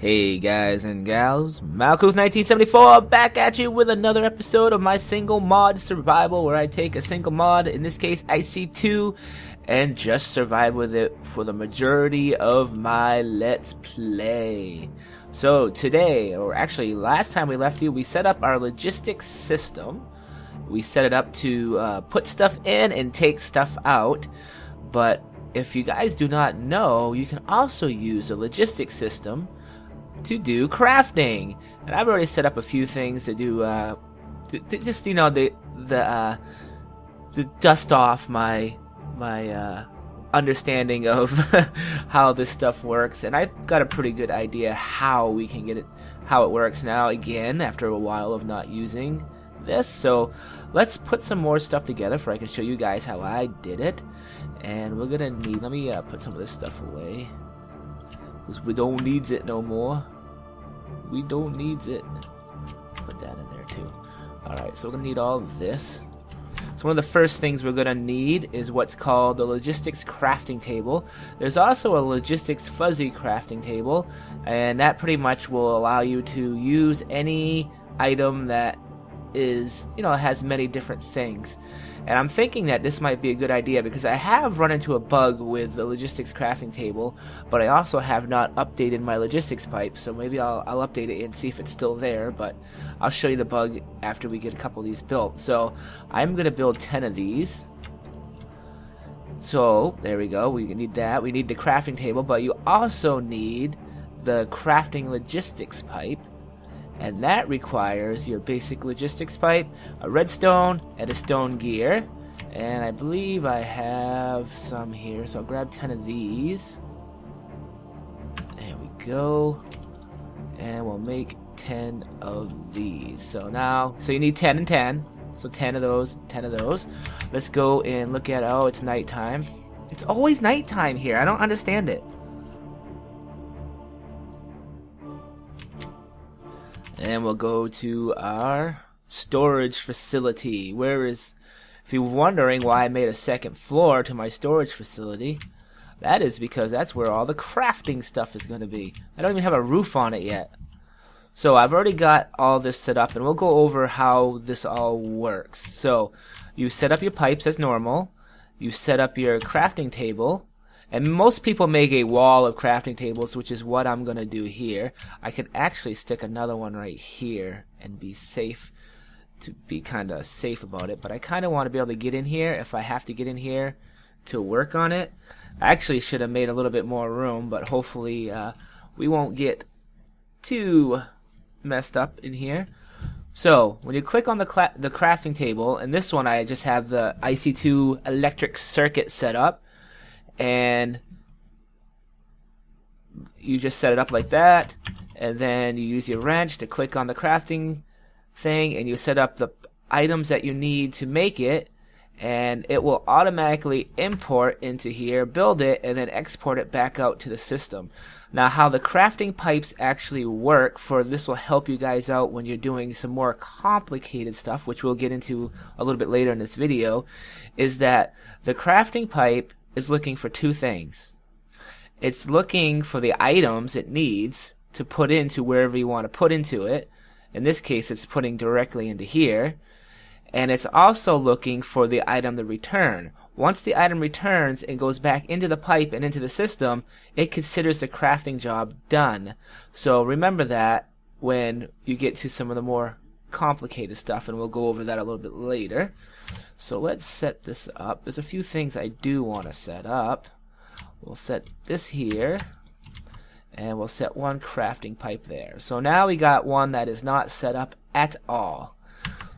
Hey guys and gals, Malkuth1974 back at you with another episode of my single mod survival, where I take a single mod, in this case IC2, and just survive with it for the majority of my Let's Play. So today, or actually last time we left you, we set up our logistics system. We set it up to put stuff in and take stuff out, but if you guys do not know, you can also use a logistics system to do crafting, and I've already set up a few things to do to just, you know, to dust off my understanding of how this stuff works, and I've got a pretty good idea how we can get it, how it works now, again after a while of not using this. So let's put some more stuff together for I can show you guys how I did it. And we're gonna need, let me put some of this stuff away, because we don't need it no more. We don't need it. Put that in there too. Alright, so we're going to need all of this. So one of the first things we're going to need is what's called the logistics crafting table. There's also a logistics fuzzy crafting table, and that pretty much will allow you to use any item that is, you know, has many different things. And I'm thinking that this might be a good idea because I have run into a bug with the logistics crafting table, but I also have not updated my logistics pipe, so maybe I'll update it and see if it's still there, but I'll show you the bug after we get a couple of these built. So I'm going to build 10 of these. So there we go, we need that. We need the crafting table, but you also need the crafting logistics pipe. And that requires your basic logistics pipe, a redstone, and a stone gear. And I believe I have some here, so I'll grab 10 of these. There we go. And we'll make 10 of these. So now, so you need 10 and 10. So 10 of those, 10 of those. Let's go and look at, oh, it's nighttime. It's always nighttime here. I don't understand it. And we'll go to our storage facility. If you're wondering why I made a second floor to my storage facility, that is because that's where all the crafting stuff is going to be. I don't even have a roof on it yet. So I've already got all this set up, and we'll go over how this all works. So you set up your pipes as normal. You set up your crafting table. And most people make a wall of crafting tables, which is what I'm going to do here. I could actually stick another one right here and be safe, to be kind of safe about it. But I kind of want to be able to get in here if I have to get in here to work on it. I actually should have made a little bit more room, but hopefully we won't get too messed up in here. So when you click on the crafting table, and this one I just have the IC2 electric circuit set up. And you just set it up like that, and then you use your wrench to click on the crafting thing, and you set up the items that you need to make it, and it will automatically import into here, build it, and then export it back out to the system. Now, how the crafting pipes actually work, for this will help you guys out when you're doing some more complicated stuff, which we'll get into a little bit later in this video, is that the crafting pipe is looking for two things. It's looking for the items it needs to put into wherever you want to put into it. In this case, it's putting directly into here. And it's also looking for the item to return. Once the item returns and goes back into the pipe and into the system, it considers the crafting job done. So remember that when you get to some of the more complicated stuff, and we'll go over that a little bit later. So let's set this up. There's a few things I do want to set up. We'll set this here, and we'll set one crafting pipe there. So now we got one that is not set up at all.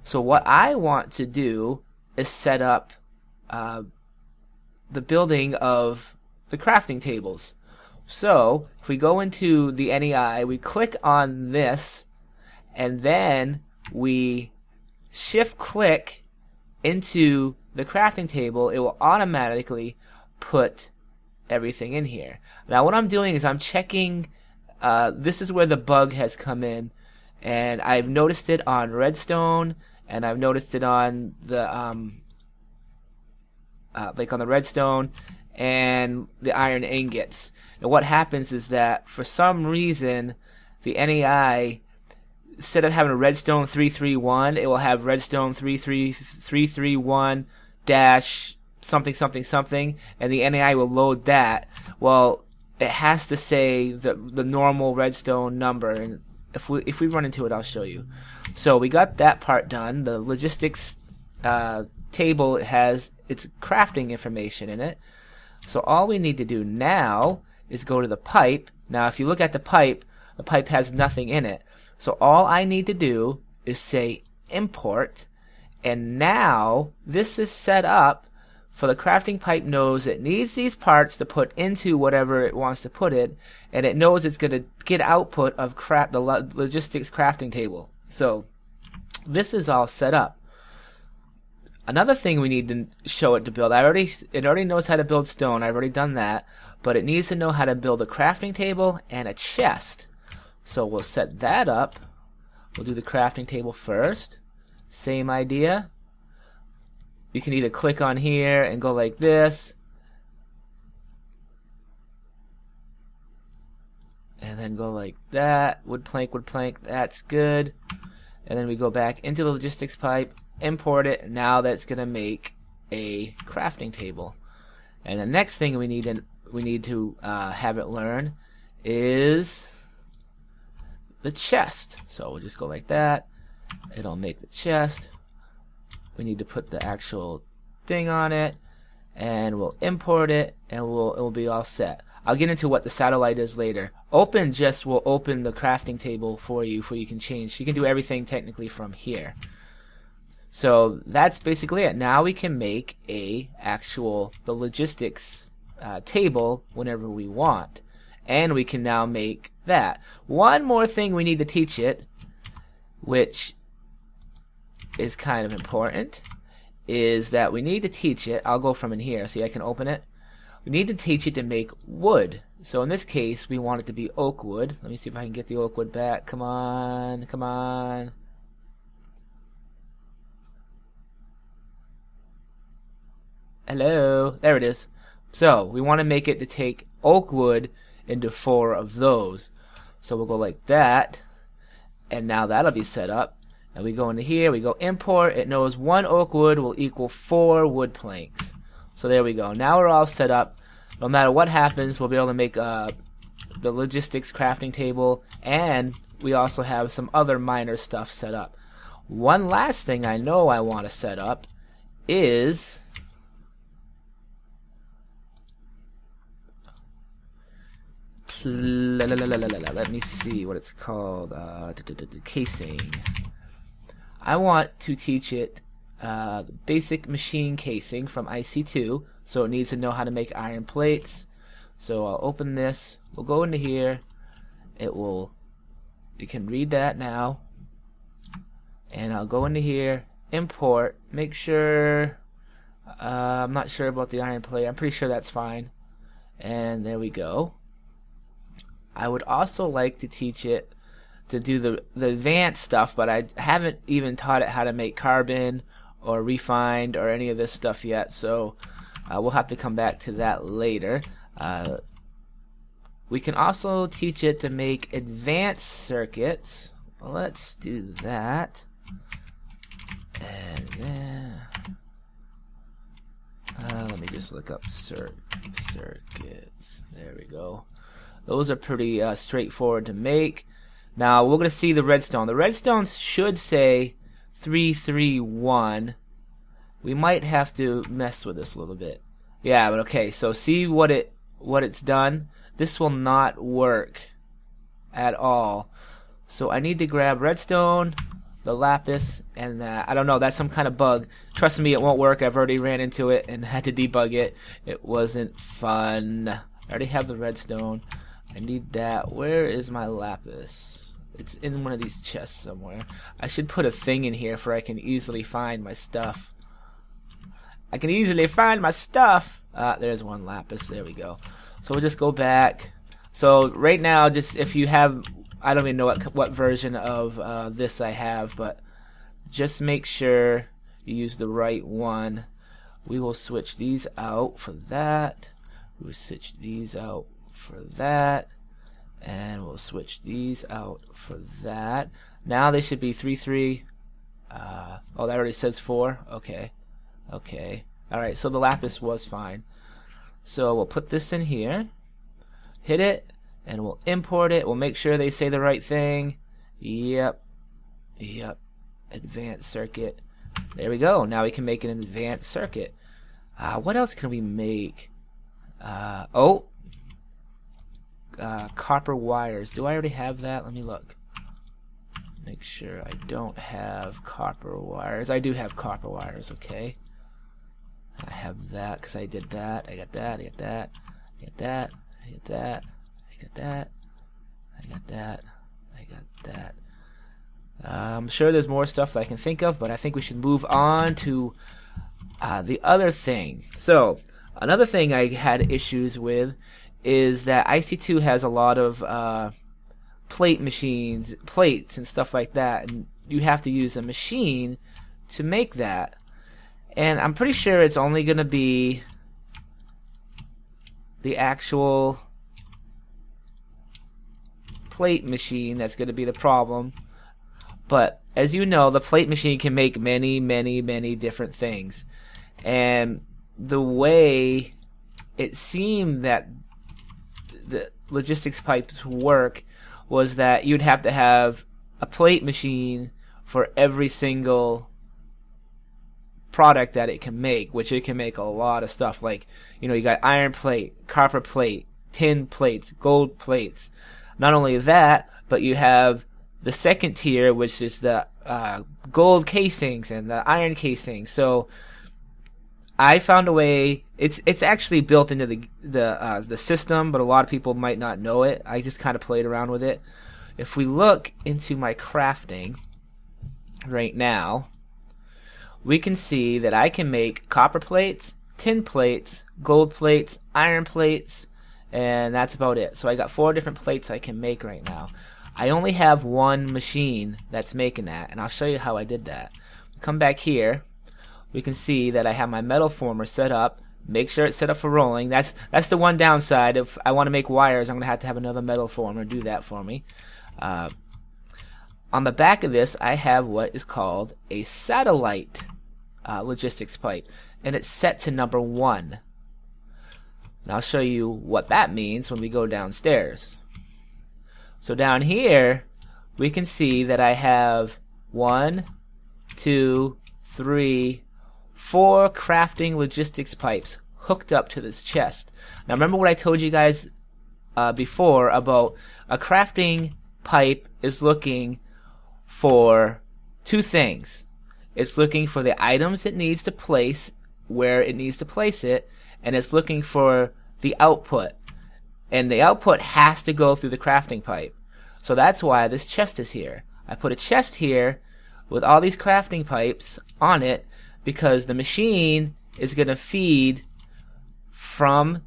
So what I want to do is set up the building of the crafting tables. So if we go into the NEI, we click on this, and then we shift click into the crafting table. It will automatically put everything in here. Now what I'm doing is I'm checking, this is where the bug has come in, and I've noticed it on redstone, and I've noticed it on the like on the redstone and the iron ingots. And what happens is that for some reason the NAI, instead of having a redstone 331, it will have redstone 331 dash something something something, and the NAI will load that. Well, it has to say the normal redstone number, and if we run into it, I'll show you. So we got that part done. The logistics table has its crafting information in it. So all we need to do now is go to the pipe. Now if you look at the pipe has nothing in it. So all I need to do is say import, and now this is set up for the crafting pipe. Knows it needs these parts to put into whatever it wants to put it, and it knows it's going to get output of the logistics crafting table. So this is all set up. Another thing we need to show it to build, it already knows how to build stone. I've already done that, but it needs to know how to build a crafting table and a chest. So we'll set that up. We'll do the crafting table first. Same idea. You can either click on here and go like this, and then go like that. Wood plank, that's good. And then we go back into the logistics pipe, import it. Now that's going to make a crafting table. And the next thing we need to have it learn is the chest. So we'll just go like that. It'll make the chest. We need to put the actual thing on it, and we'll import it, and it will be all set. I'll get into what the satellite is later. Open just will open the crafting table for you, you can change. You can do everything technically from here. So that's basically it. Now we can make the logistics table whenever we want, and we can now make that. One more thing we need to teach it, which is kind of important, is that we need to teach it. I'll go from in here. See, I can open it. We need to teach it to make wood. So in this case, we want it to be oak wood. Let me see if I can get the oak wood back. Come on, come on. Hello, there it is. So we want to make it to take oak wood into 4 of those. So we'll go like that, and now that'll be set up. And we go into here, we go import. It knows 1 oak wood will equal 4 wood planks. So there we go. Now we're all set up. No matter what happens, we'll be able to make the logistics crafting table, and we also have some other minor stuff set up. One last thing I know I want to set up is let me see what it's called. Casing. I want to teach it basic machine casing from IC2, so it needs to know how to make iron plates. So I'll open this. We'll go into here. You can read that now. And I'll go into here, import. Make sure. I'm not sure about the iron plate. I'm pretty sure that's fine. And there we go. I would also like to teach it to do the advanced stuff, but I haven't even taught it how to make carbon or refined or any of this stuff yet, so we'll have to come back to that later. We can also teach it to make advanced circuits. Let's do that. And then let me just look up circuits. There we go. Those are pretty straightforward to make. Now we're going to see the redstone. The redstone should say 331. We might have to mess with this a little bit. Yeah, but okay. So see what it's done. This will not work at all. So I need to grab redstone, the lapis, and that. I don't know. That's some kind of bug. Trust me, it won't work. I've already ran into it and had to debug it. It wasn't fun. I already have the redstone. I need that. Where is my lapis? It's in one of these chests somewhere. I should put a thing in here for I can easily find my stuff. I can easily find my stuff. There's one lapis. There we go. So we'll just go back. So right now, just if you have, I don't even know what version of this I have, but just make sure you use the right one. We will switch these out for that. We'll switch these out for that, and we'll switch these out for that. Now they should be 3, 3. Oh, that already says 4. Okay. Okay. Alright, so the lapis was fine. So we'll put this in here, hit it, and we'll import it. We'll make sure they say the right thing. Yep. Yep. Advanced circuit. There we go. Now we can make an advanced circuit. What else can we make? Copper wires. Do I already have that? Let me look. Make sure I don't have copper wires. I do have copper wires, okay. I have that because I did that. I got that. I got that. I got that. I got that. I got that. I got that. I got that. I'm sure there's more stuff that I can think of, but I think we should move on to the other thing. So, another thing I had issues with is that IC2 has a lot of plate machines, plates and stuff like that, and you have to use a machine to make that. And I'm pretty sure it's only going to be the actual plate machine that's going to be the problem. But as you know, the plate machine can make many, many, many different things. And the way it seemed that the logistics pipes work was that you'd have to have a plate machine for every single product that it can make, which it can make a lot of stuff. Like, you know, you got iron plate, copper plate, tin plates, gold plates. Not only that, but you have the second tier, which is the gold casings and the iron casings. So I found a way. It's actually built into the system, but a lot of people might not know it. I just kind of played around with it. If we look into my crafting right now, we can see that I can make copper plates, tin plates, gold plates, iron plates, and that's about it. So I got 4 different plates I can make right now. I only have one machine that's making that, and I'll show you how I did that. Come back here. We can see that I have my metal former set up. Make sure it's set up for rolling. That's the one downside. If I want to make wires, I'm going to have another metal former do that for me. On the back of this, I have what is called a satellite logistics pipe, and it's set to number 1. And I'll show you what that means when we go downstairs. So down here, we can see that I have 1, 2, 3, 4 crafting logistics pipes hooked up to this chest. Now remember what I told you guys before about a crafting pipe is looking for 2 things. It's looking for the items it needs to place where it needs to place it, and it's looking for the output. And the output has to go through the crafting pipe. So that's why this chest is here. I put a chest here with all these crafting pipes on it because the machine is going to feed from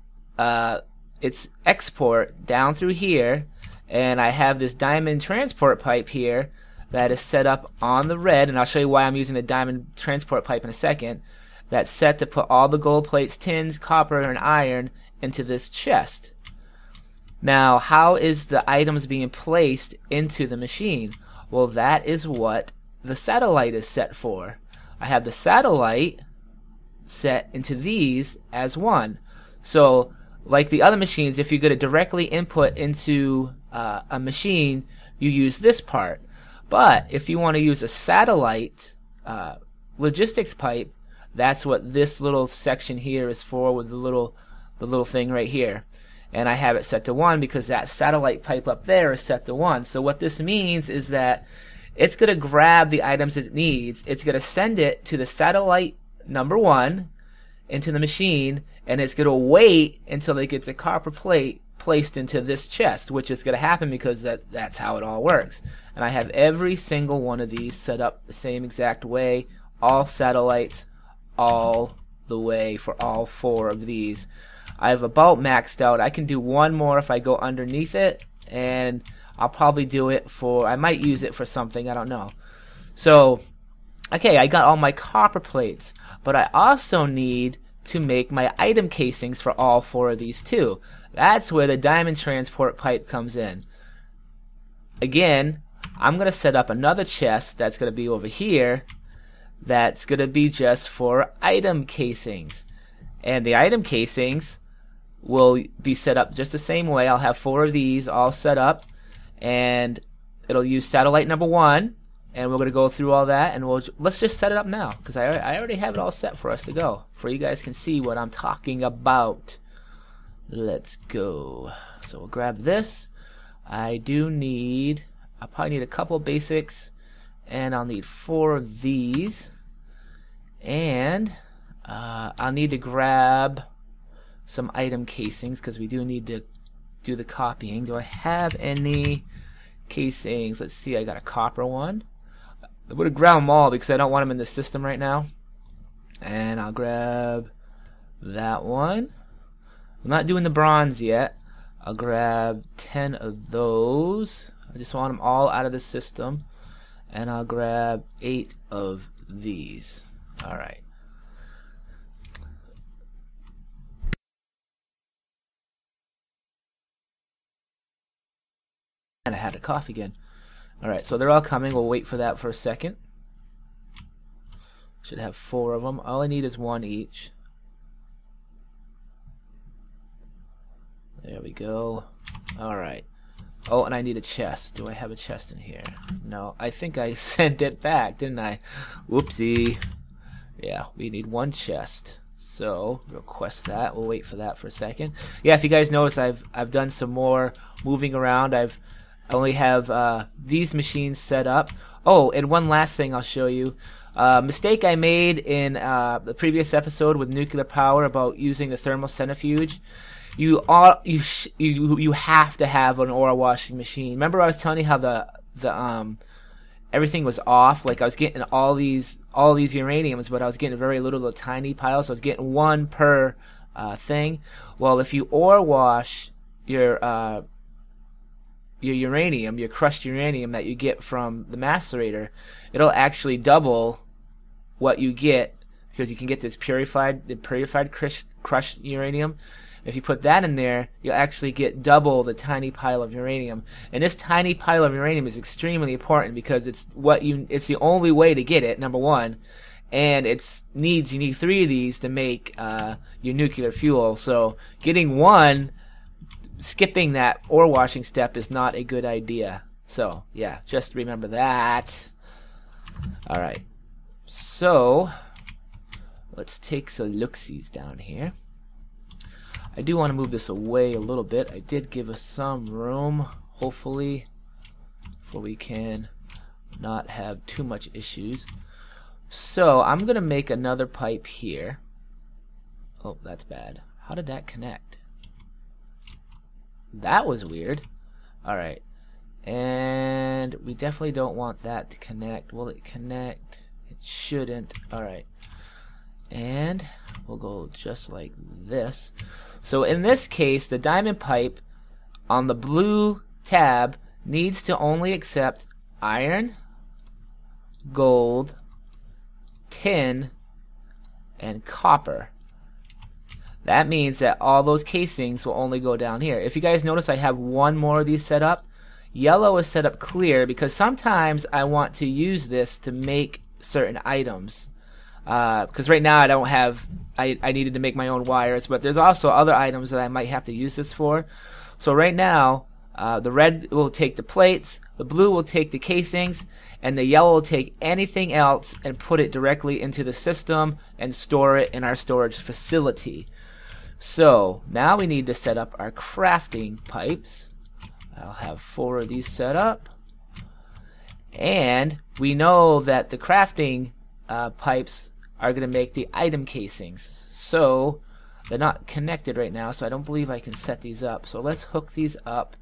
its export down through here, and I have this diamond transport pipe here that is set up on the red, and I'll show you why I'm using the diamond transport pipe in a second. That's set to put all the gold plates, tins, copper, and iron into this chest. Now, how is the items being placed into the machine? Well, that is what the satellite is set for. I have the satellite set into these as 1. So, like the other machines, if you're going to directly input into a machine, you use this part. But if you want to use a satellite logistics pipe, that's what this little section here is for, with the little thing right here. And I have it set to 1 because that satellite pipe up there is set to 1. So what this means is that it's going to grab the items it needs. It's going to send it to the satellite number 1 into the machine, and it's going to wait until it gets a copper plate placed into this chest, which is going to happen because that's how it all works. And I have every single one of these set up the same exact way, all satellites, all the way for all 4 of these. I have about maxed out. I can do 1 more if I go underneath it, and I'll probably do it for, I might use it for something, I don't know. So, okay, I got all my copper plates, but I also need to make my item casings for all 4 of these too. That's where the diamond transport pipe comes in. Again, I'm going to set up another chest that's going to be over here that's going to be just for item casings. And the item casings will be set up just the same way. I'll have 4 of these all set up, and it'll use satellite number 1, and we're going to go through all that, and let's just set it up now, because I already have it all set for us to go, for you guys can see what I'm talking about. Let's go. So we'll grab this. I'll probably need a couple basics, and I'll need 4 of these, and I'll need to grab some item casings, because we do need to do the copying. Do I have any casings? Let's see, I got a copper one. I would have grabbed them all because I don't want them in the system right now. And I'll grab that one. I'm not doing the bronze yet. I'll grab 10 of those. I just want them all out of the system. And I'll grab 8 of these. Alright. And I had a cough again. Alright, so they're all coming. We'll wait for that for a second. Should have 4 of them. All I need is 1 each. There we go. Alright. Oh, and I need a chest. Do I have a chest in here? No, I think I sent it back, didn't I? Whoopsie. Yeah, we need 1 chest. So, request that. We'll wait for that for a second. Yeah, if you guys notice, I've done some more moving around. I only have these machines set up. Oh, and one last thing I'll show you. Mistake I made in the previous episode with nuclear power about using the thermal centrifuge. You have to have an ore washing machine. Remember I was telling you how the everything was off? Like I was getting all these uraniums, but I was getting very little, little tiny piles. So I was getting 1 per thing. Well, if you ore wash your uranium, your crushed uranium that you get from the macerator, it'll actually double what you get, because you can get this purified crushed uranium. If you put that in there, you'll actually get double the tiny pile of uranium. And this tiny pile of uranium is extremely important because it's the only way to get it, number 1. And you need 3 of these to make your nuclear fuel. So getting 1, skipping that ore washing step is not a good idea. So yeah, just remember that. Alright. So let's take some look-sees down here. I do want to move this away a little bit. I did give us some room, hopefully, for we can not have too much issues. So I'm going to make another pipe here. Oh, that's bad. How did that connect? That was weird. Alright. And we definitely don't want that to connect. Will it connect? It shouldn't. Alright. And we'll go just like this. So in this case, the diamond pipe on the blue tab needs to only accept iron, gold, tin, and copper. That means that all those casings will only go down here. If you guys notice, I have 1 more of these set up. Yellow is set up clear because sometimes I want to use this to make certain items. Because right now I don't have, I needed to make my own wires, but there's also other items that I might have to use this for. So right now, the red will take the plates, the blue will take the casings, and the yellow will take anything else and put it directly into the system and store it in our storage facility. So now we need to set up our crafting pipes. I'll have 4 of these set up. And we know that the crafting pipes are going to make the item casings. So they're not connected right now, so I don't believe I can set these up. So let's hook these up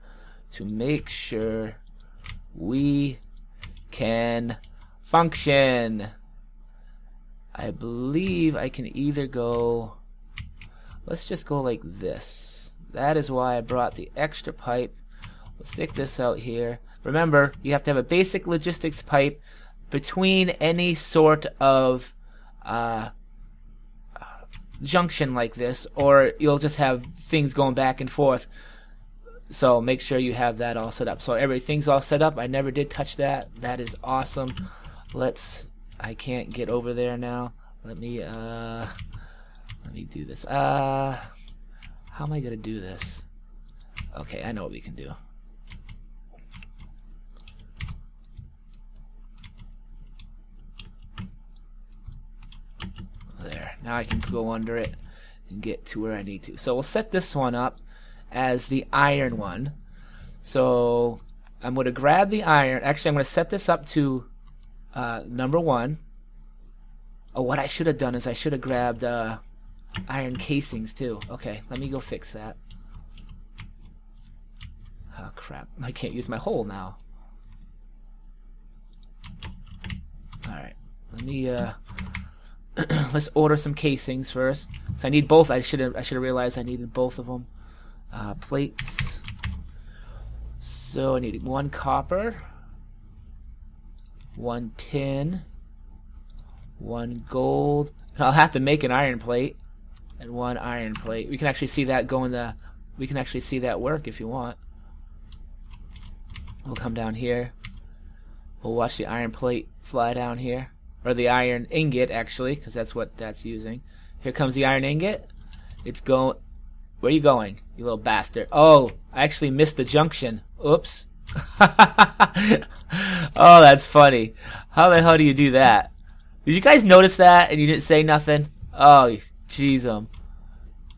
to make sure we can function. I believe I can either go, let's just go like this. That is why I brought the extra pipe. We'll stick this out here. Remember, you have to have a basic logistics pipe between any sort of junction like this, or you'll just have things going back and forth. So make sure you have that all set up. So everything's all set up. I never did touch that. That is awesome. I can't get over there now. Let me do this. How am I gonna do this? Okay, I know what we can do. There. Now I can go under it and get to where I need to. So we'll set this one up as the iron one. So I'm going to grab the iron. Actually, I'm going to set this up to number 1. Oh, what I should have done is I should have grabbed iron casings too. Okay, let me go fix that. Oh crap, I can't use my hole now. Alright, let me let's order some casings first. So I need both. I should have realized I needed both of them. Plates. So I need 1 copper, 1 tin, 1 gold. And I'll have to make an iron plate and 1 iron plate. We can actually see that go in the. We can actually see that work if you want. We'll come down here. We'll watch the iron plate fly down here. Or the iron ingot, actually, because that's what that's using. Here comes the iron ingot. It's going. Where are you going, you little bastard? Oh, I actually missed the junction. Oops. Oh, that's funny. How the hell do you do that? Did you guys notice that and you didn't say nothing? Oh, jeez.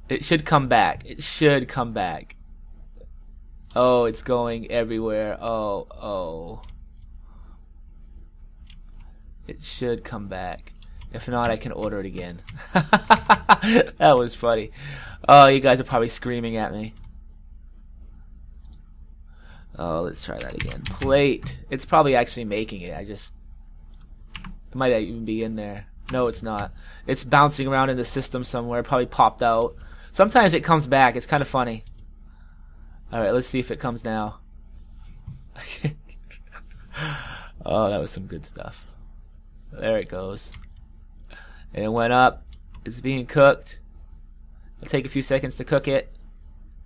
It should come back. It should come back. Oh, it's going everywhere. Oh. It should come back. If not, I can order it again. That was funny. Oh, you guys are probably screaming at me. Oh, let's try that again. Plate. It's probably actually making it. It might even be in there. No, it's not. It's bouncing around in the system somewhere. It probably popped out. Sometimes it comes back. It's kind of funny. Alright, let's see if it comes now. Oh, that was some good stuff. There it goes. And it went up. It's being cooked. It'll take a few seconds to cook it.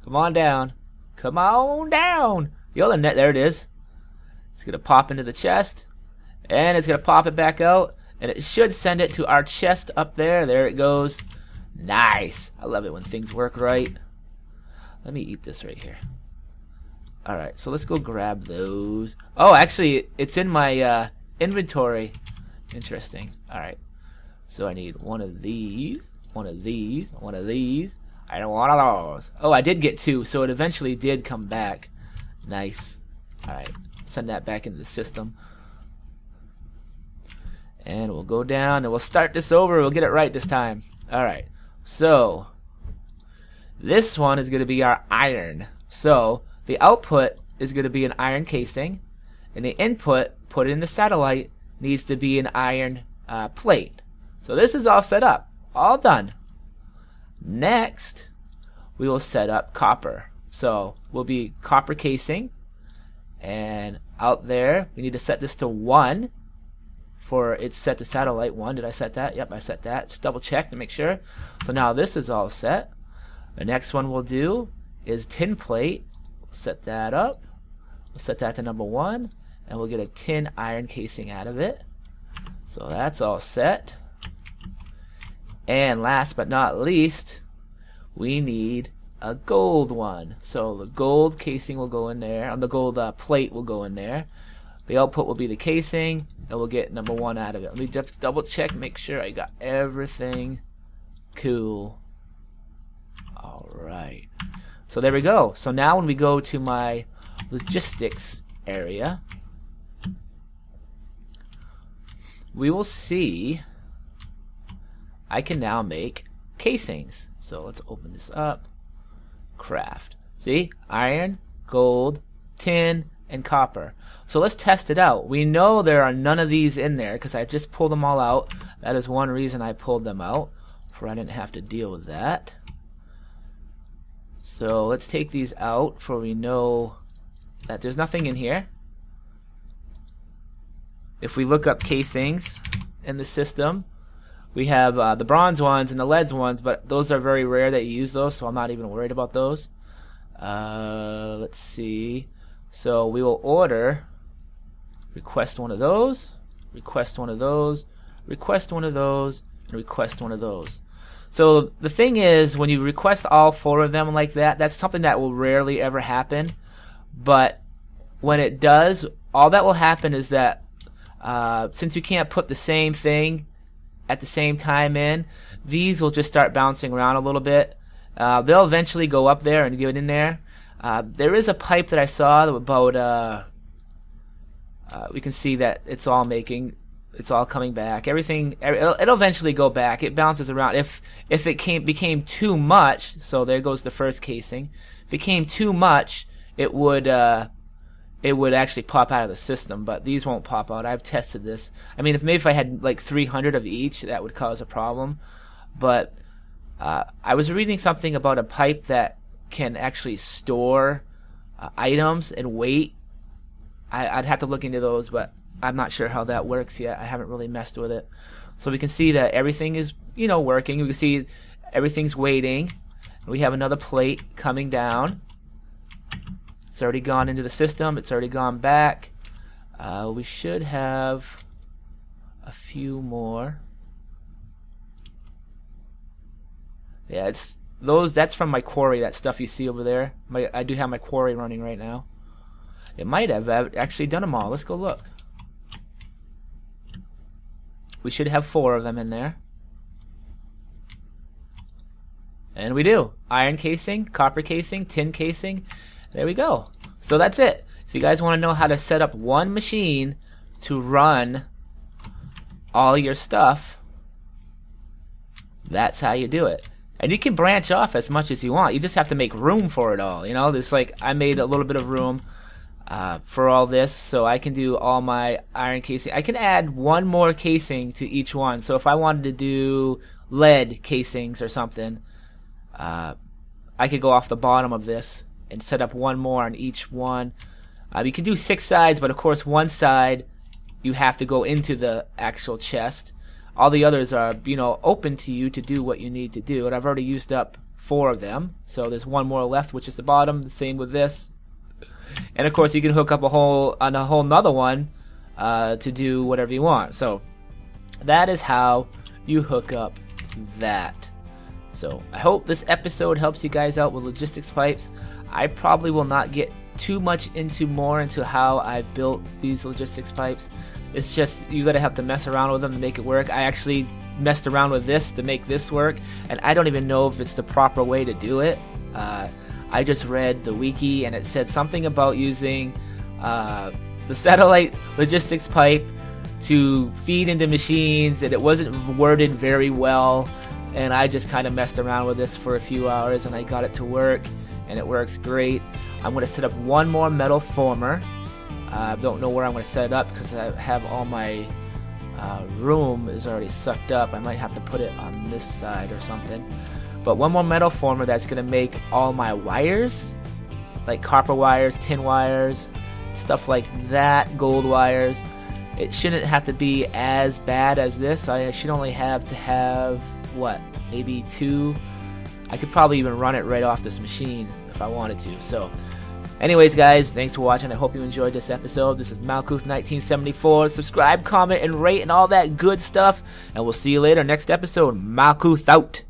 Come on down. Come on down. There it is. It's going to pop into the chest. And it's going to pop it back out. And it should send it to our chest up there. There it goes. Nice. I love it when things work right. Let me eat this right here. Alright, so let's go grab those. Oh, actually, it's in my inventory. Interesting. Alright. So I need 1 of these, 1 of these, 1 of these, and 1 of those. Oh, I did get 2, so it eventually did come back. Nice. Alright, send that back into the system. And we'll go down and we'll start this over. We'll get it right this time. Alright, so this one is going to be our iron. So the output is going to be an iron casing, and the input, put it in the satellite, needs to be an iron plate. So this is all set up, all done. Next, we will set up copper. So we'll be copper casing, and out there we need to set this to 1 for it's set to satellite 1. Did I set that? Yep, I set that. Just double check to make sure. So now this is all set. The next one we'll do is tin plate. We'll set that up. We'll set that to number 1, and we'll get a tin iron casing out of it. So that's all set. And last but not least, we need a gold one. So the gold casing will go in there, and the gold plate will go in there. The output will be the casing, and we'll get number 1 out of it. Let me just double check, make sure I got everything cool. Alright. So there we go. So now when we go to my logistics area, we will see I can now make casings. So let's open this up. Craft. See? Iron, gold, tin, and copper. So let's test it out. We know there are none of these in there because I just pulled them all out. That is one reason I pulled them out, for I didn't have to deal with that. So let's take these out for we know that there's nothing in here. If we look up casings in the system, We have the bronze ones and the leads ones, but those are very rare that you use those, so I'm not even worried about those. Let's see. So we will order, request one of those, request one of those, request one of those, and request one of those. So the thing is, when you request all 4 of them like that, that's something that will rarely ever happen. But when it does, all that will happen is that since you can't put the same thing at the same time in, these will just start bouncing around a little bit. They'll eventually go up there and get in there. There is a pipe that I saw about we can see that it's all coming back. Everything, it'll eventually go back. It bounces around. If it became too much, so there goes the first casing. If it became too much, it would actually pop out of the system, but these won't pop out. I've tested this. I mean, if I had like 300 of each, that would cause a problem. But I was reading something about a pipe that can actually store items and weight. I'd have to look into those, but I'm not sure how that works yet. I haven't really messed with it. So we can see that everything is, working. We can see everything's waiting. We have another plate coming down. It's already gone into the system. It's already gone back. We should have a few more. Yeah, that's from my quarry, that stuff you see over there. I do have my quarry running right now. It might have actually done them all. Let's go look. We should have 4 of them in there. And we do. Iron casing, copper casing, tin casing. There we go. So that's it. If you guys want to know how to set up one machine to run all your stuff, that's how you do it. And you can branch off as much as you want. You just have to make room for it all. There's I made a little bit of room for all this, so I can do all my iron casing. I can add one more casing to each one. So if I wanted to do lead casings or something, I could go off the bottom of this and set up one more on each one. You can do 6 sides, but of course one side you have to go into the actual chest. All the others are, open to you to do what you need to do. And I've already used up 4 of them, so there's one more left, which is the bottom. The same with this. And of course you can hook up a whole nother one to do whatever you want. So that is how you hook up that. So I hope this episode helps you guys out with logistics pipes. I probably will not get too much into how I've built these logistics pipes. It's just you gotta have to mess around with them to make it work. I actually messed around with this to make this work, and I don't even know if it's the proper way to do it. I just read the wiki, and it said something about using the satellite logistics pipe to feed into machines, and it wasn't worded very well. And I just kind of messed around with this for a few hours, and I got it to work, and it works great. I'm going to set up one more metal former. I don't know where I'm going to set it up because I have all my room is already sucked up. I might have to put it on this side or something. But one more metal former that's going to make all my wires, like copper wires, tin wires, stuff like that, gold wires. It shouldn't have to be as bad as this. I should only have to have, what, maybe 2? I could probably even run it right off this machine if I wanted to. So anyways, guys, thanks for watching. I hope you enjoyed this episode. This is Malkuth1974. Subscribe, comment, and rate, and all that good stuff. And we'll see you later next episode. Malkuth out.